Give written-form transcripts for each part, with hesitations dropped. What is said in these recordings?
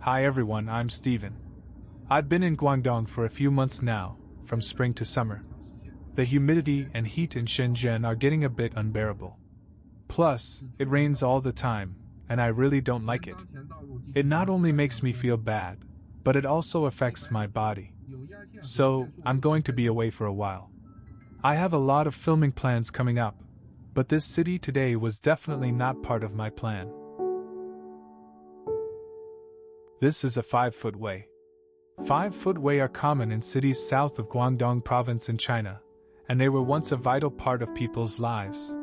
Hi everyone, I'm Steven. I've been in Guangdong for a few months now, from spring to summer. The humidity and heat in Shenzhen are getting a bit unbearable. Plus, it rains all the time, and I really don't like it. It not only makes me feel bad, but it also affects my body. So, I'm going to be away for a while. I have a lot of filming plans coming up, but this city today was definitely not part of my plan. This is a 5-foot way. 5-foot way are common in cities south of Guangdong province in China, and they were once a vital part of people's lives.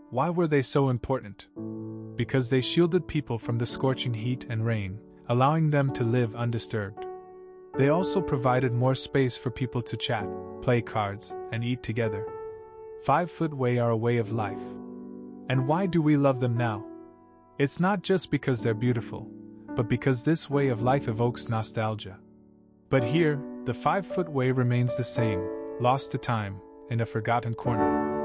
Why were they so important? Because they shielded people from the scorching heat and rain, allowing them to live undisturbed. They also provided more space for people to chat, play cards, and eat together. 5-foot way are a way of life. And why do we love them now? It's not just because they're beautiful, but because this way of life evokes nostalgia. But here, the 5-foot way remains the same, lost to time, in a forgotten corner.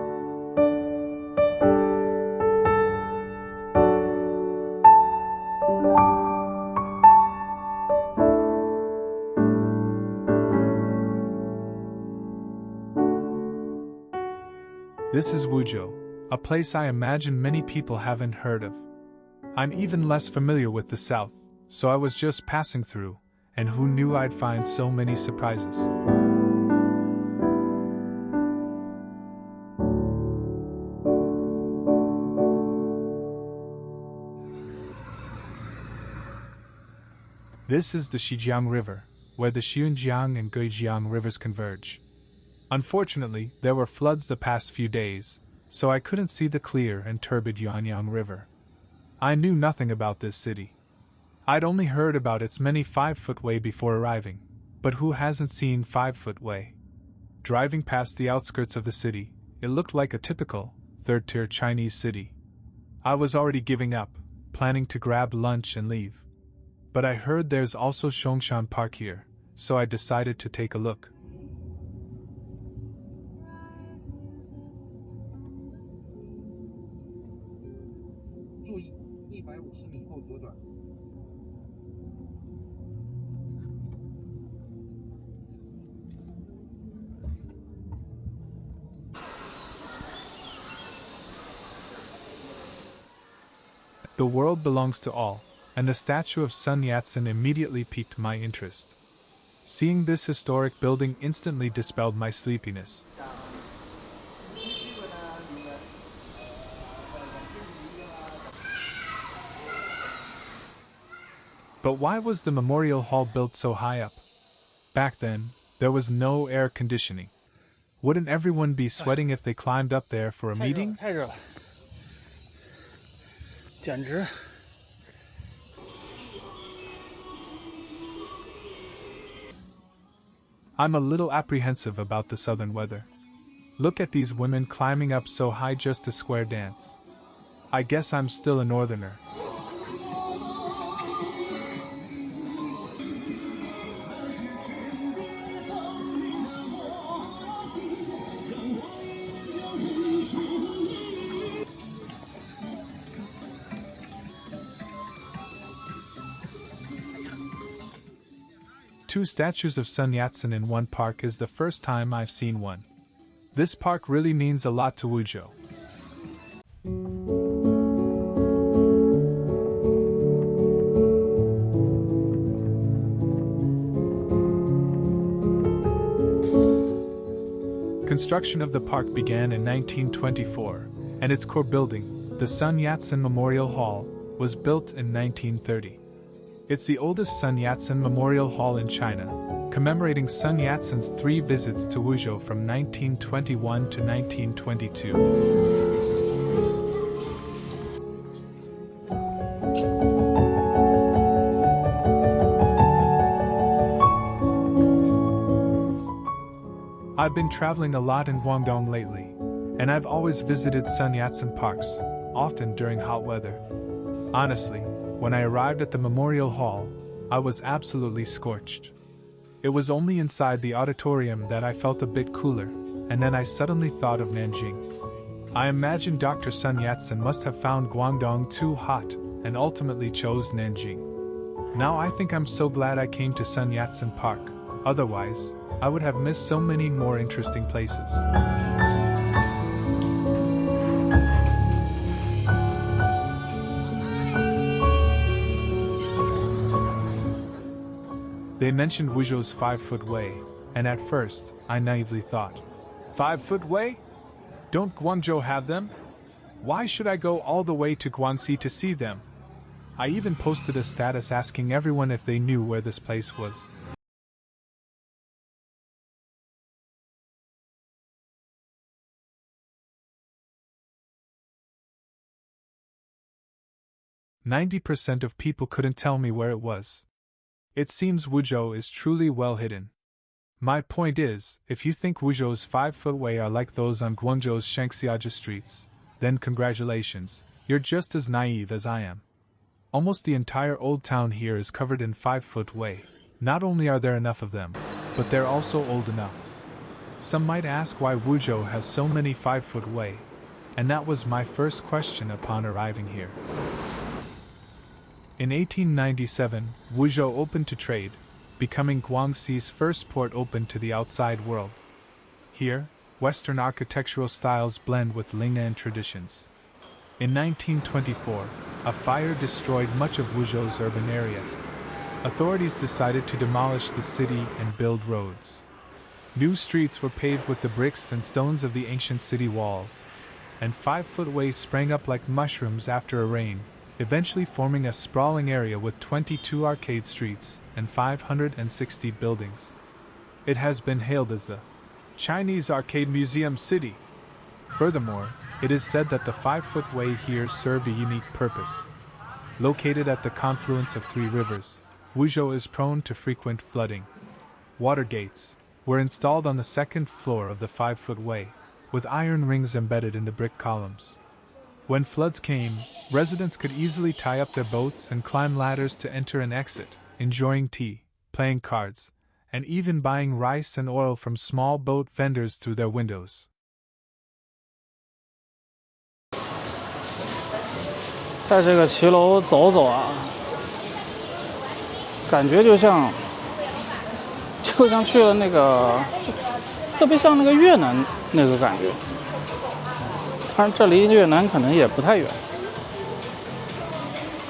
This is Wuzhou, a place I imagine many people haven't heard of. I'm even less familiar with the south, so I was just passing through, and who knew I'd find so many surprises. This is the Xijiang River, where the Xunjiang and Guijiang rivers converge. Unfortunately, there were floods the past few days, so I couldn't see the clear and turbid Yuanyang River. I knew nothing about this city. I'd only heard about its many 5-foot way before arriving, but who hasn't seen 5-foot way? Driving past the outskirts of the city, it looked like a typical, third-tier Chinese city. I was already giving up, planning to grab lunch and leave. But I heard there's also Zhongshan Park here, so I decided to take a look. The world belongs to all, and the statue of Sun Yat-sen immediately piqued my interest. Seeing this historic building instantly dispelled my sleepiness. But why was the memorial hall built so high up? Back then, there was no air conditioning. Wouldn't everyone be sweating if they climbed up there for a meeting? I'm a little apprehensive about the southern weather. Look at these women climbing up so high just to square dance. I guess I'm still a northerner. Two statues of Sun Yat-sen in one park is the first time I've seen one. This park really means a lot to Wuzhou. Construction of the park began in 1924, and its core building, the Sun Yat-sen Memorial Hall, was built in 1930. It's the oldest Sun Yat-sen Memorial Hall in China, commemorating Sun Yat-sen's 3 visits to Wuzhou from 1921 to 1922. I've been traveling a lot in Guangdong lately, and I've always visited Sun Yat-sen parks, often during hot weather. Honestly, when I arrived at the Memorial Hall, I was absolutely scorched. It was only inside the auditorium that I felt a bit cooler, and then I suddenly thought of Nanjing. I imagine Dr. Sun Yat-sen must have found Guangdong too hot, and ultimately chose Nanjing. Now I think I'm so glad I came to Sun Yat-sen Park, otherwise, I would have missed so many more interesting places. They mentioned Wuzhou's 5-foot way, and at first, I naively thought, 5-foot way? Don't Guangzhou have them? Why should I go all the way to Guangxi to see them? I even posted a status asking everyone if they knew where this place was. "90% of people couldn't tell me where it was. It seems Wuzhou is truly well hidden. My point is, if you think Wuzhou's 5-foot way are like those on Guangzhou's Shangxiajia streets, then congratulations, you're just as naive as I am. Almost the entire old town here is covered in 5-foot way. Not only are there enough of them, but they're also old enough. Some might ask why Wuzhou has so many 5-foot way, and that was my first question upon arriving here. In 1897, Wuzhou opened to trade, becoming Guangxi's first port open to the outside world. Here, Western architectural styles blend with Lingnan traditions. In 1924, a fire destroyed much of Wuzhou's urban area. Authorities decided to demolish the city and build roads. New streets were paved with the bricks and stones of the ancient city walls, and 5-foot ways sprang up like mushrooms after a rain, eventually forming a sprawling area with 22 arcade streets and 560 buildings. It has been hailed as the Chinese Arcade Museum City. Furthermore, it is said that the 5-foot way here served a unique purpose. Located at the confluence of 3 rivers, Wuzhou is prone to frequent flooding. Water gates were installed on the 2nd floor of the 5-foot way, with iron rings embedded in the brick columns. When floods came, residents could easily tie up their boats and climb ladders to enter and exit, enjoying tea, playing cards, and even buying rice and oil from small boat vendors through their windows. 在这个骑楼走走啊，感觉就像去了那个，特别像那个越南那个感觉。但是这离越南可能也不太远，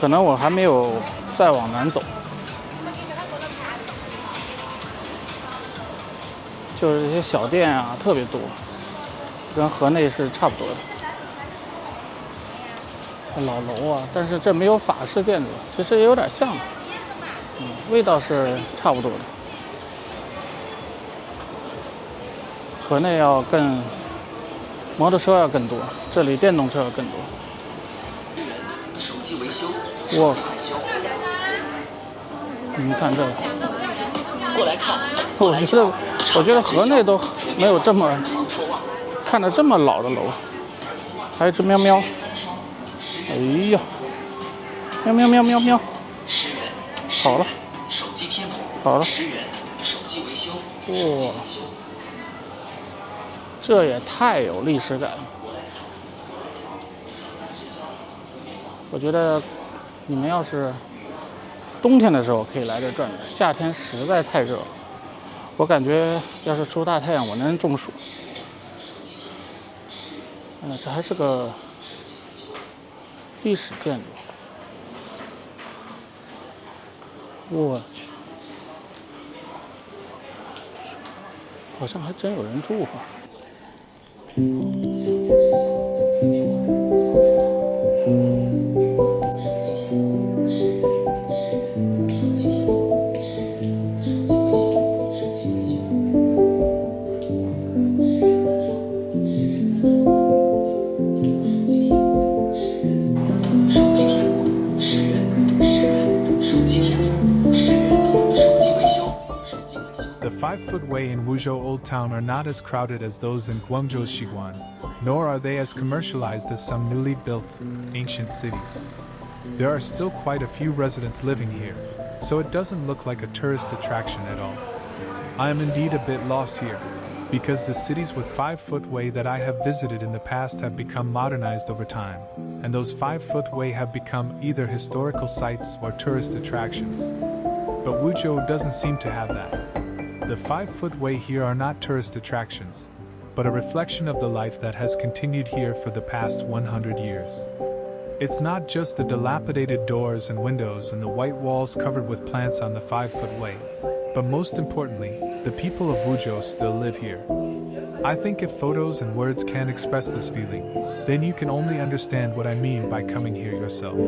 可能我还没有再往南走。就是这些小店啊，特别多，跟河内是差不多的。 老楼啊，但是这没有法式建筑，其实也有点像，味道是差不多的。河内要更，摩托车要更多，这里电动车要更多。手机维修，哇，你看这个，过来看。我觉得河内都没有这么看着这么老的楼，还有只喵喵。 哎呀，喵喵喵喵喵！好了，手机贴膜，好了10元，手机维修，哇，这也太有历史感了。我觉得你们要是冬天的时候可以来这转转，夏天实在太热了。我感觉要是出大太阳，我能中暑。这还是个 历史建筑，我去，好像还真有人住过。The 5-foot way in Wuzhou Old Town are not as crowded as those in Guangzhou Xiguan, nor are they as commercialized as some newly built, ancient cities. There are still quite a few residents living here, so it doesn't look like a tourist attraction at all. I am indeed a bit lost here. because the cities with 5-foot way that I have visited in the past have become modernized over time, and those 5-foot way have become either historical sites or tourist attractions. But Wuzhou doesn't seem to have that. The 5-foot way here are not tourist attractions, but a reflection of the life that has continued here for the past 100 years. It's not just the dilapidated doors and windows and the white walls covered with plants on the 5-foot way, but most importantly, the people of Wuzhou still live here. I think if photos and words can't express this feeling, then you can only understand what I mean by coming here yourself.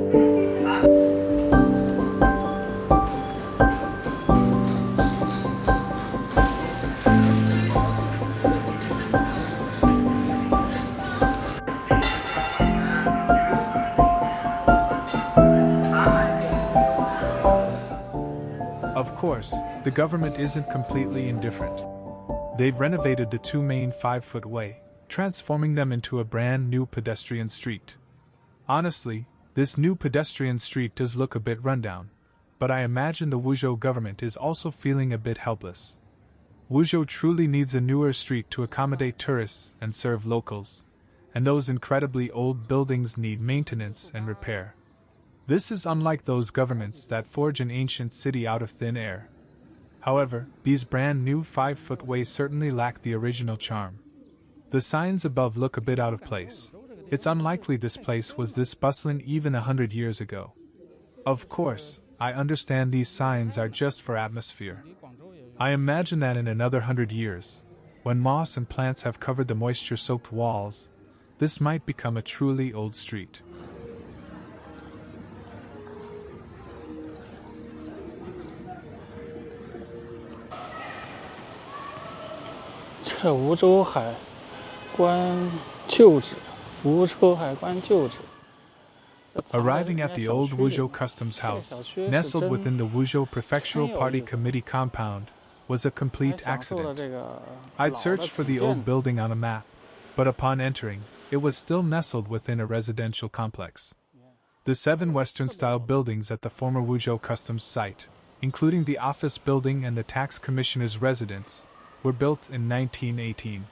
Of course, the government isn't completely indifferent. They've renovated the two main 5-foot way, transforming them into a brand new pedestrian street. Honestly, this new pedestrian street does look a bit rundown, but I imagine the Wuzhou government is also feeling a bit helpless. Wuzhou truly needs a newer street to accommodate tourists and serve locals, and those incredibly old buildings need maintenance and repair. This is unlike those governments that forge an ancient city out of thin air. However, these brand new 5-foot ways certainly lack the original charm. The signs above look a bit out of place. It's unlikely this place was this bustling even 100 years ago. Of course, I understand these signs are just for atmosphere. I imagine that in another 100 years, when moss and plants have covered the moisture-soaked walls, this might become a truly old street.这梧州海关旧址，梧州海关旧址。Arriving at the old Wuzhou Customs House, nestled within the Wuzhou Prefectural Party Committee compound, was a complete accident. I'd searched for the old building on a map, but upon entering, it was still nestled within a residential complex. The 7 Western-style buildings at the former Wuzhou Customs site, including the office building and the tax commissioner's residence, were built in 1918.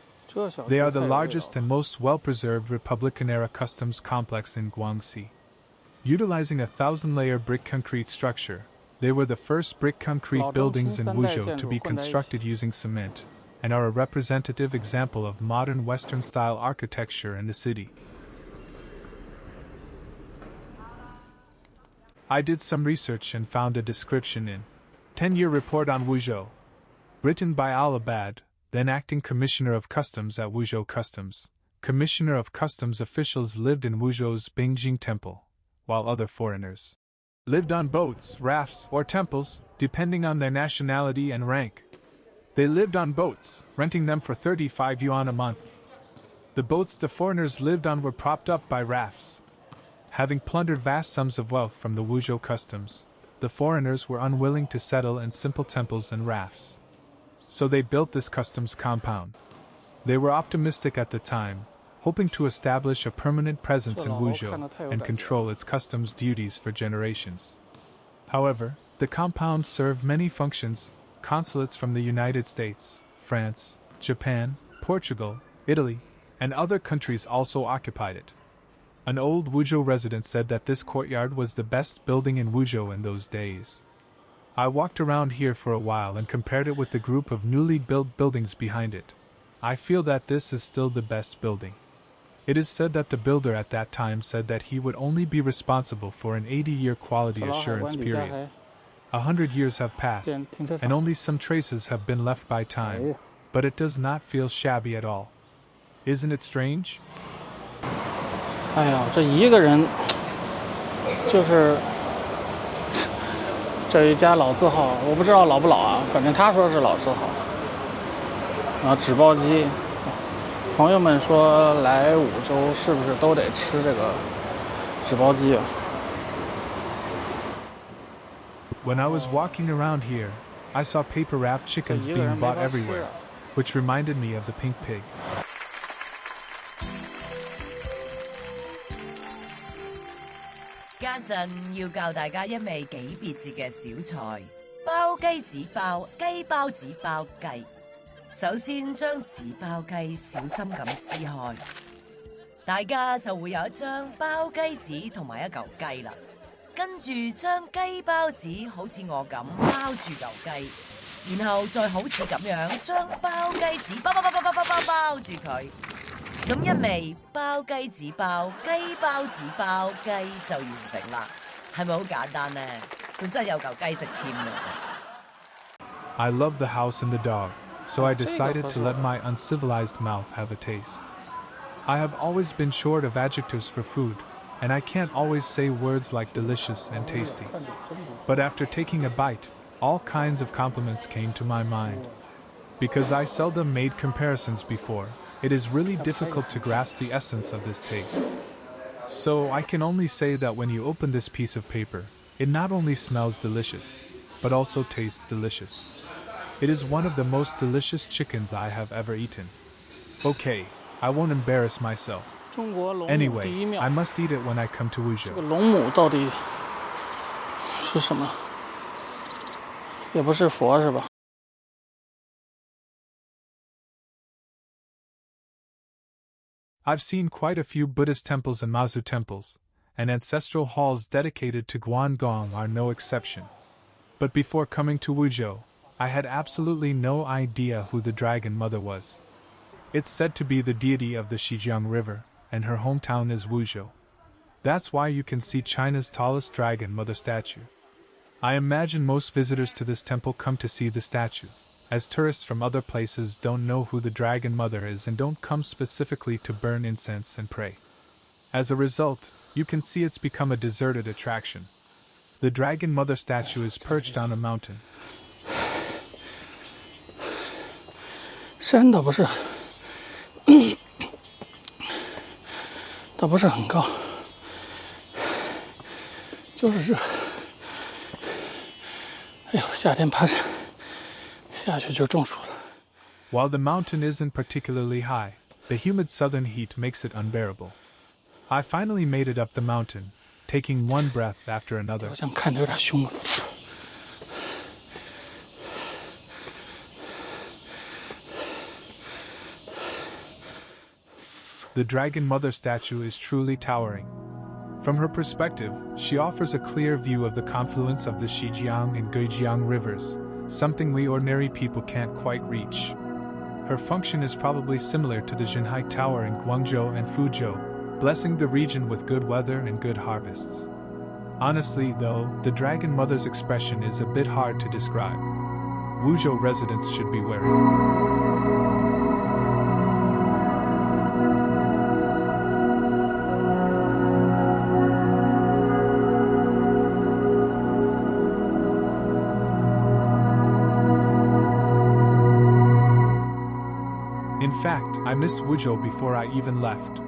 They are the largest and most well-preserved Republican-era customs complex in Guangxi. Utilizing a 1,000-layer brick concrete structure, they were the first brick concrete buildings in Wuzhou to be constructed using cement, and are a representative example of modern Western-style architecture in the city. I did some research and found a description in 10-Year Report on Wuzhou, written by Al-Abad, then acting Commissioner of Customs at Wuzhou Customs. Commissioner of Customs officials lived in Wuzhou's Bingjing Temple, while other foreigners lived on boats, rafts, or temples, depending on their nationality and rank. They lived on boats, renting them for 35 yuan a month. The boats the foreigners lived on were propped up by rafts. Having plundered vast sums of wealth from the Wuzhou Customs, the foreigners were unwilling to settle in simple temples and rafts. So they built this customs compound. They were optimistic at the time, hoping to establish a permanent presence in Wuzhou and control its customs duties for generations. However, the compound served many functions. Consulates from the United States, France, Japan, Portugal, Italy, and other countries also occupied it. An old Wuzhou resident said that this courtyard was the best building in Wuzhou in those days. I walked around here for a while and compared it with the group of newly built buildings behind it. I feel that this is still the best building. It is said that the builder at that time said that he would only be responsible for an 80-year quality assurance period. 100 years have passed, and only some traces have been left by time, but it does not feel shabby at all. Isn't it strange? 哎呀，这一个人就是这一家老字号，我不知道老不老啊，反正他说是老字号。然后纸包鸡，朋友们说来梧州是不是都得吃这个纸包鸡啊？ When I was walking around here, I saw paper-wrapped chickens being bought everywhere, which reminded me of the pink pig. 家陣要教大家一味幾別緻嘅小菜——包雞子包雞包子包雞。首先將紙包雞小心咁撕開，大家就會有一張包雞紙同埋一嚿雞啦。跟住將雞包紙好似我咁包住嚿雞，然後再好似咁樣將包雞紙包住佢。咁一味包雞紙包雞包紙包雞就完成啦，係咪好簡單呢？仲真係有嚿雞食添啊I love the house and the dog, so I decided to let my uncivilized mouth have a taste. I have always been short of adjectives for food, and I can't always say words like delicious and tasty. But after taking a bite, all kinds of compliments came to my mind. Because I seldom made comparisons before, it is really difficult to grasp the essence of this taste. So I can only say that when you open this piece of paper, it not only smells delicious, but also tastes delicious. It is one of the most delicious chickens I have ever eaten. Okay, I won't embarrass myself. Anyway, I must eat it when I come to Wuzhou. 龙母到底是什么？也不是佛是吧？ I've seen quite a few Buddhist temples and Mazu temples, and ancestral halls dedicated to Guangdong are no exception. But before coming to Wuzhou, I had absolutely no idea who the Dragon Mother was. It's said to be the deity of the Xijiang River, and her hometown is Wuzhou. That's why you can see China's tallest Dragon Mother statue. I imagine most visitors to this temple come to see the statue, as tourists from other places don't know who the Dragon Mother is and don't come specifically to burn incense and pray. As a result, you can see it's become a deserted attraction. The Dragon Mother statue is perched on a mountain. 山倒不是很高，就是这。哎呦，夏天爬山下去就中暑了。 While the mountain isn't particularly high, the humid southern heat makes it unbearable. I finally made it up the mountain, taking one breath after another. 好像看着有点凶了。 The Dragon Mother statue is truly towering. From her perspective, she offers a clear view of the confluence of the Xijiang and Guijiang rivers, something we ordinary people can't quite reach. Her function is probably similar to the Zhenhai Tower in Guangzhou and Fuzhou, blessing the region with good weather and good harvests. Honestly, though, the Dragon Mother's expression is a bit hard to describe. Wuzhou residents should be wary. In fact, I missed Wuzhou before I even left.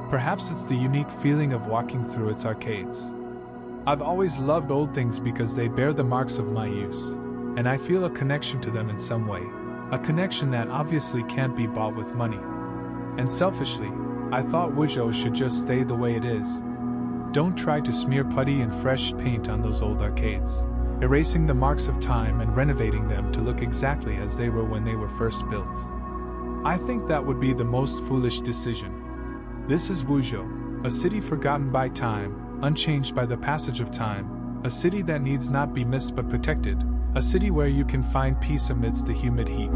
Perhaps it's the unique feeling of walking through its arcades. I've always loved old things because they bear the marks of my use, and I feel a connection to them in some way, a connection that obviously can't be bought with money. And selfishly, I thought Wuzhou should just stay the way it is. Don't try to smear putty and fresh paint on those old arcades, erasing the marks of time and renovating them to look exactly as they were when they were first built. I think that would be the most foolish decision. This is Wuzhou, a city forgotten by time, unchanged by the passage of time, a city that needs not be missed but protected, a city where you can find peace amidst the humid heat.